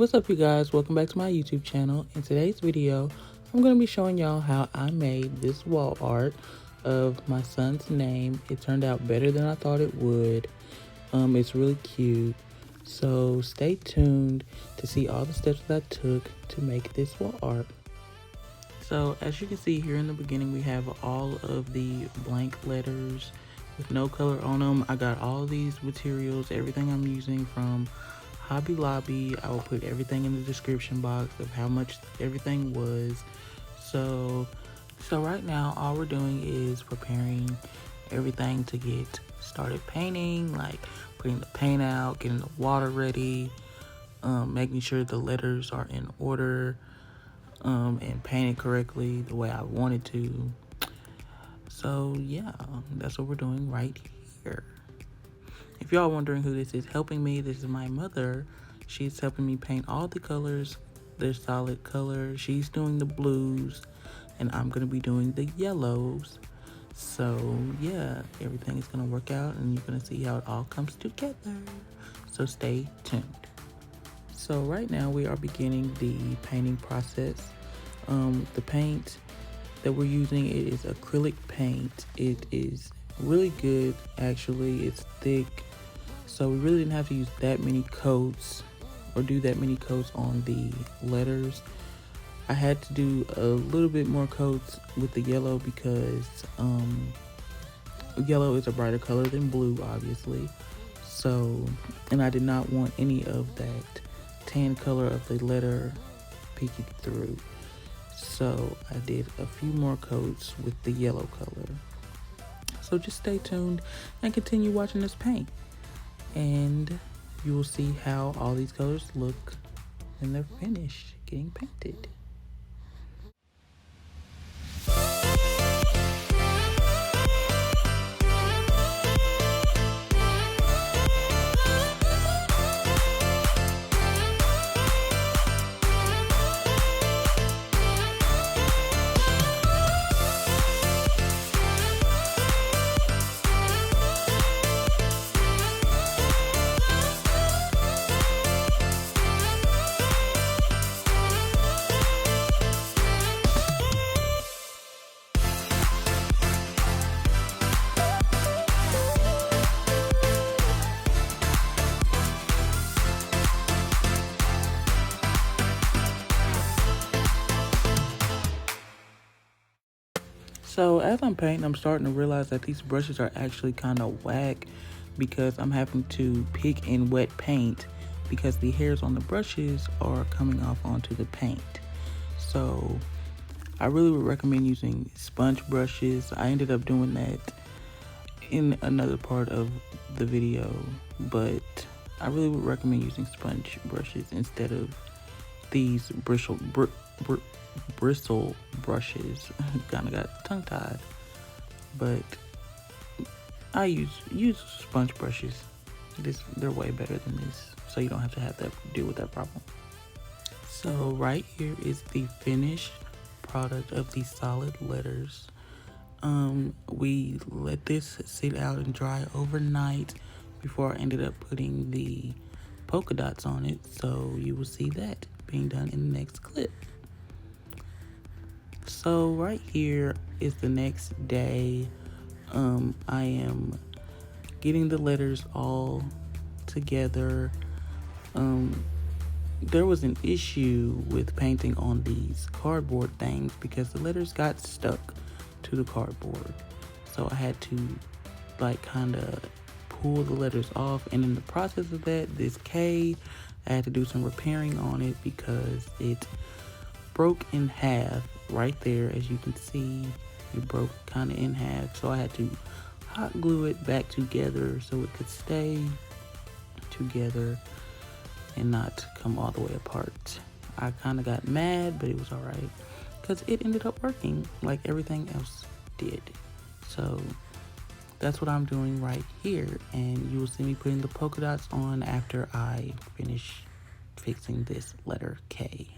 What's up, you guys? Welcome back to my YouTube channel. In today's video, I'm going to be showing y'all how I made this wall art of my son's name. It turned out better than I thought it would. It's really cute. So stay tuned to see all the steps that I took to make this wall art. So as you can see here in the beginning, we have all of the blank letters with no color on them. I got all these materials, everything I'm using from Hobby Lobby. I will put everything in the description box of how much everything was. So right now all we're doing is preparing everything to get started painting, like putting the paint out, getting the water ready, making sure the letters are in order, and painted correctly the way I wanted to. So yeah, that's what we're doing right here. If y'all wondering who this is helping me, this is my mother. She's helping me paint all the colors. They're solid colors. She's doing the blues, and I'm gonna be doing the yellows. So yeah, everything is gonna work out, and you're gonna see how it all comes together. So stay tuned. So right now we are beginning the painting process. The paint that we're using, it is acrylic paint. It is really good, actually. It's thick, so we really didn't have to use that many coats or do that many coats on the letters. I had to do a little bit more coats with the yellow because yellow is a brighter color than blue, obviously. So, and I did not want any of that tan color of the letter peeking through. So I did a few more coats with the yellow color. So just stay tuned and continue watching us paint, and you will see how all these colors look when they're finished getting painted. So as I'm painting, I'm starting to realize that these brushes are actually kind of whack because I'm having to pick in wet paint because the hairs on the brushes are coming off onto the paint. So I really would recommend using sponge brushes. I ended up doing that in another part of the video, but I really would recommend using sponge brushes instead of these bristle brushes. Kind of got tongue tied, but I use sponge brushes. They're way better than this, so you don't have to have that deal with that problem. So right here is the finished product of these solid letters. We let this sit out and dry overnight before I ended up putting the polka dots on it, so you will see that being done in the next clip. So right here is the next day. I am getting the letters all together. There was an issue with painting on these cardboard things because the letters got stuck to the cardboard. So I had to like kind of pull the letters off, and in the process of that, this K, I had to do some repairing on it because it broke in half right there. As you can see, it broke kind of in half, so I had to hot glue it back together so it could stay together and not come all the way apart. I kind of got mad, but it was all right because it ended up working like everything else did. So that's what I'm doing right here, and you will see me putting the polka dots on after I finish fixing this letter K.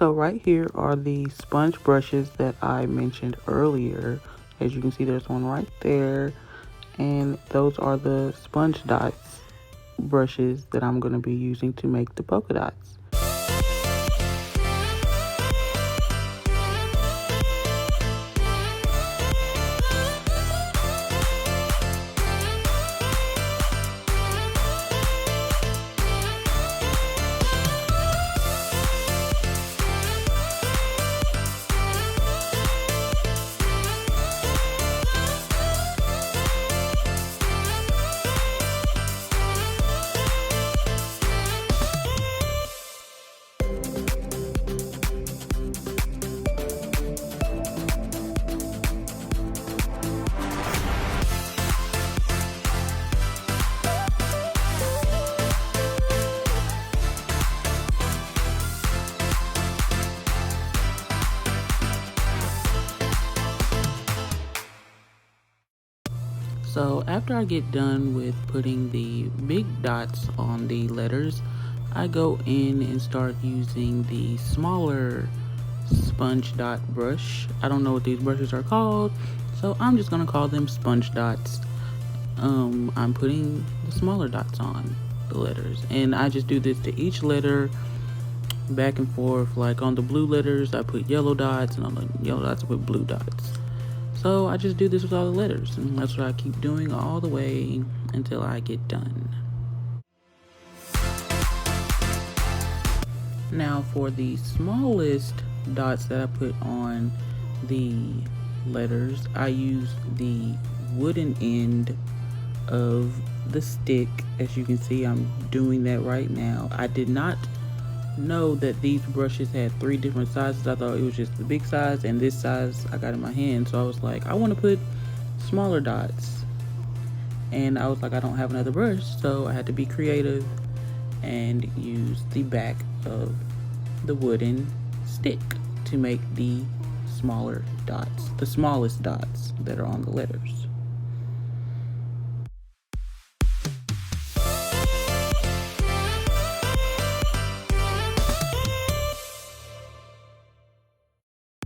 So right here are the sponge brushes that I mentioned earlier. As you can see, there's one right there. And those are the sponge dots brushes that I'm going to be using to make the polka dots. So after I get done with putting the big dots on the letters, I go in and start using the smaller sponge dot brush. I don't know what these brushes are called, so I'm just gonna call them sponge dots. I'm putting the smaller dots on the letters, and I just do this to each letter back and forth. Like on the blue letters I put yellow dots, and on the yellow dots I put blue dots. So I just do this with all the letters, and that's what I keep doing all the way until I get done. Now for the smallest dots that I put on the letters, I use the wooden end of the stick. As you can see, I'm doing that right now. I did not know that these brushes had 3 different sizes. I thought it was just the big size and this size I got in my hand. So I was like, I want to put smaller dots, and I was like, I don't have another brush, so I had to be creative and use the back of the wooden stick to make the smaller dots, the smallest dots that are on the letters.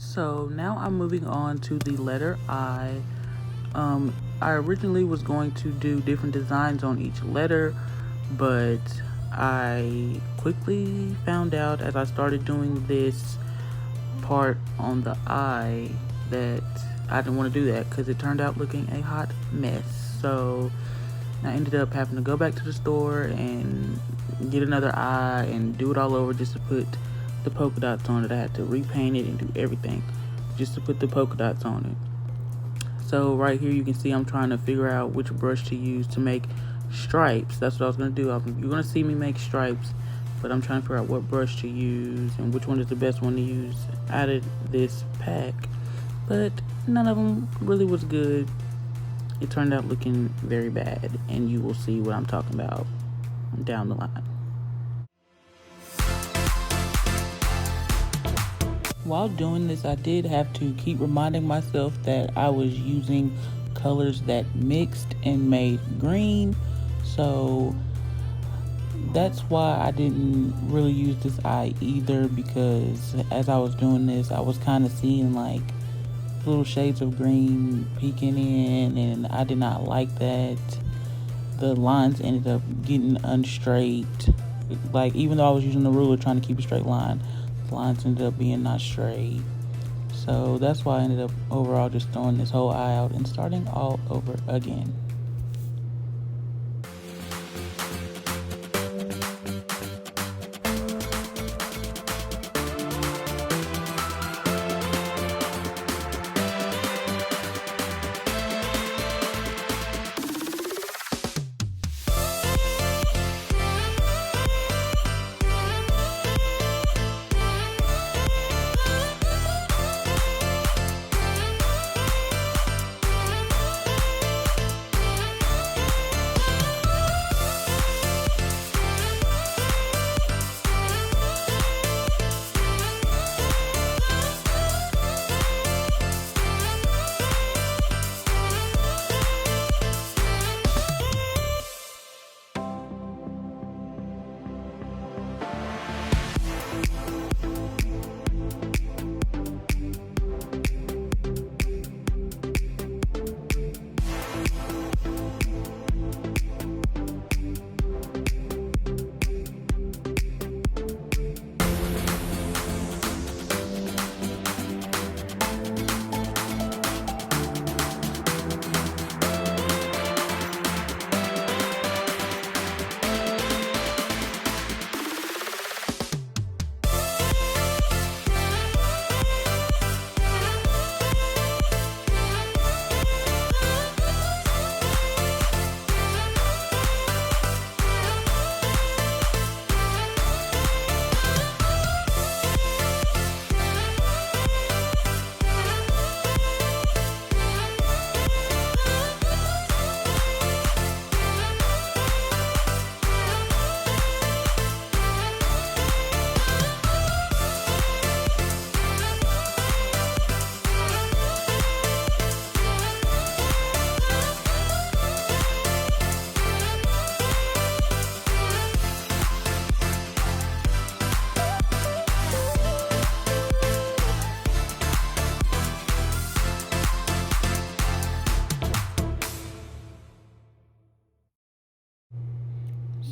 So now I'm moving on to the letter I. I originally was going to do different designs on each letter, but I quickly found out as I started doing this part on the I that I didn't want to do that because it turned out looking a hot mess. So I ended up having to go back to the store and get another eye and do it all over just to put the polka dots on it. I had to repaint it and do everything just to put the polka dots on it. So right here you can see I'm trying to figure out which brush to use to make stripes. That's what I was going to do. You're going to see me make stripes, but I'm trying to figure out what brush to use and which one is the best one to use out of this pack. But none of them really was good. It turned out looking very bad, and you will see what I'm talking about down the line. While doing this, I did have to keep reminding myself that I was using colors that mixed and made green. So that's why I didn't really use this eye either, because as I was doing this, I was kind of seeing like little shades of green peeking in, and I did not like that. The lines ended up getting unstraight. Like, even though I was using the ruler trying to keep a straight line, the lines ended up being not straight. So that's why I ended up overall just throwing this whole eye out and starting all over again.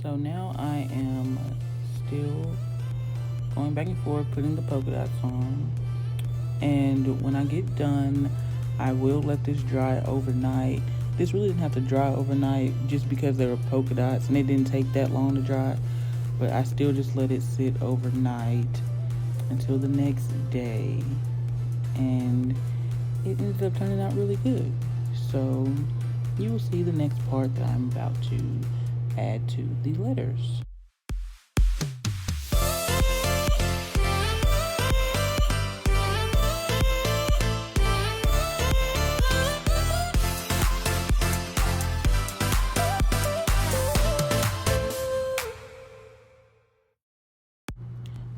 So now I am still going back and forth, putting the polka dots on. And when I get done, I will let this dry overnight. This really didn't have to dry overnight just because there were polka dots and it didn't take that long to dry. But I still just let it sit overnight until the next day. And it ended up turning out really good. So you will see the next part that I'm about to add to the letters.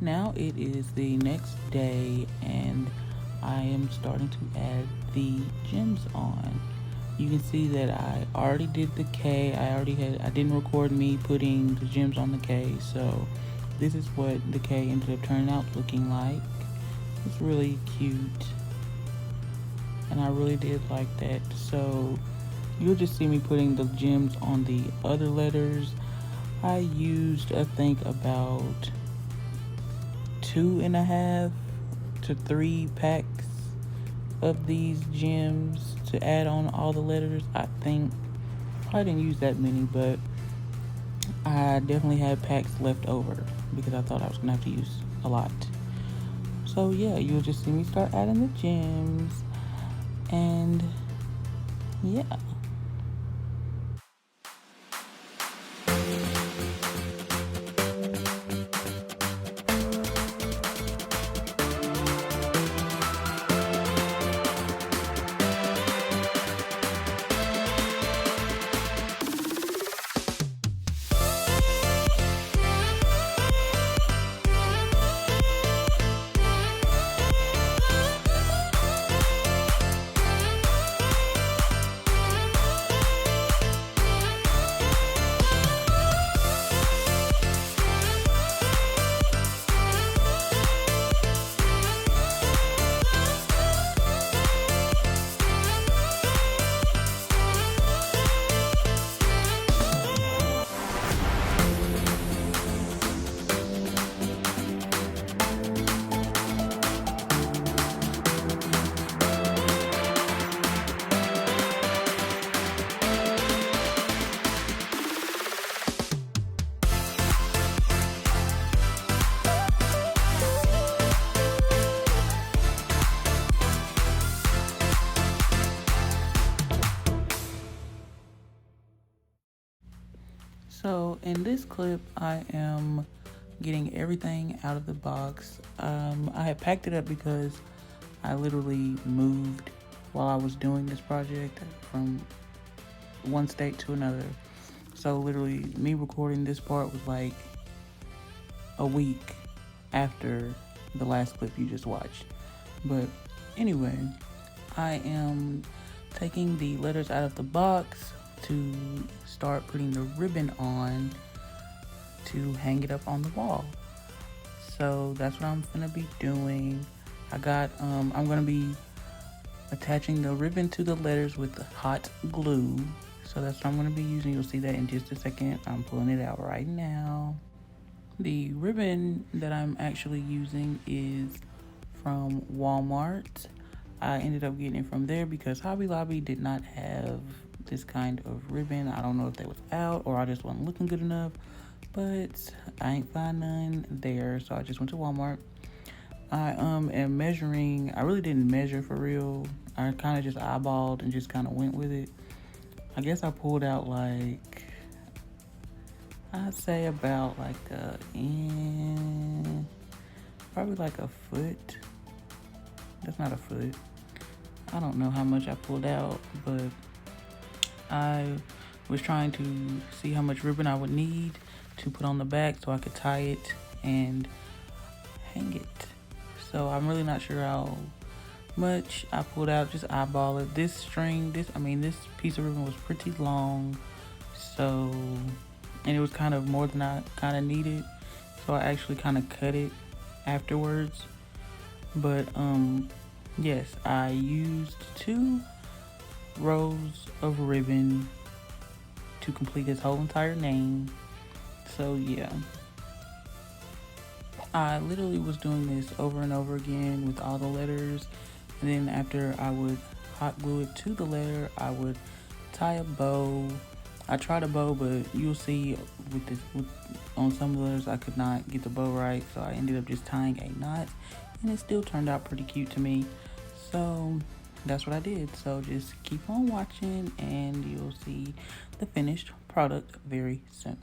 Now it is the next day and I am starting to add the gems on. You can see that I already did the K. I didn't record me putting the gems on the K, so this is what the K ended up turning out looking like. It's really cute and I really did like that. So you'll just see me putting the gems on the other letters. I used, I think, about 2.5 to 3 packs of these gems to add on all the letters. I think I didn't use that many, but I definitely had packs left over because I thought I was gonna have to use a lot. So yeah, you'll just see me start adding the gems, and yeah. So in this clip, I am getting everything out of the box. I had packed it up because I literally moved while I was doing this project from one state to another. So literally me recording this part was like a week after the last clip you just watched. But anyway, I am taking the letters out of the box to start putting the ribbon on to hang it up on the wall. So that's what I'm gonna be doing. I'm gonna be attaching the ribbon to the letters with hot glue. So that's what I'm gonna be using. You'll see that in just a second. I'm pulling it out right now. The ribbon that I'm actually using is from Walmart. I ended up getting it from there because Hobby Lobby did not have this kind of ribbon. I don't know if that was out or I just wasn't looking good enough, but I ain't find none there, so I just went to Walmart. I am measuring. I really didn't measure for real. I kind of just eyeballed and just kind of went with it. I guess I pulled out like, I'd say about like probably like a foot. That's not a foot. I don't know how much I pulled out, but I was trying to see how much ribbon I would need to put on the back so I could tie it and hang it. So I'm really not sure how much I pulled out, just eyeball it. This piece of ribbon was pretty long, so, and it was kind of more than I kind of needed, so I actually kind of cut it afterwards. But yes, I used 2 rows of ribbon to complete his whole entire name. So yeah, I literally was doing this over and over again with all the letters, and then after I would hot glue it to the letter, I would tie a bow. I tried a bow, but you'll see on some of the letters I could not get the bow right, so I ended up just tying a knot, and it still turned out pretty cute to me. So that's what I did. So just keep on watching and you'll see the finished product very soon.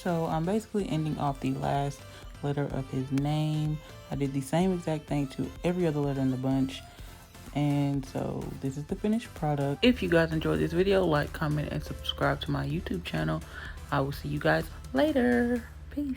So I'm basically ending off the last letter of his name. I did the same exact thing to every other letter in the bunch. And so this is the finished product. If you guys enjoyed this video, like, comment, and subscribe to my YouTube channel. I will see you guys later. Peace.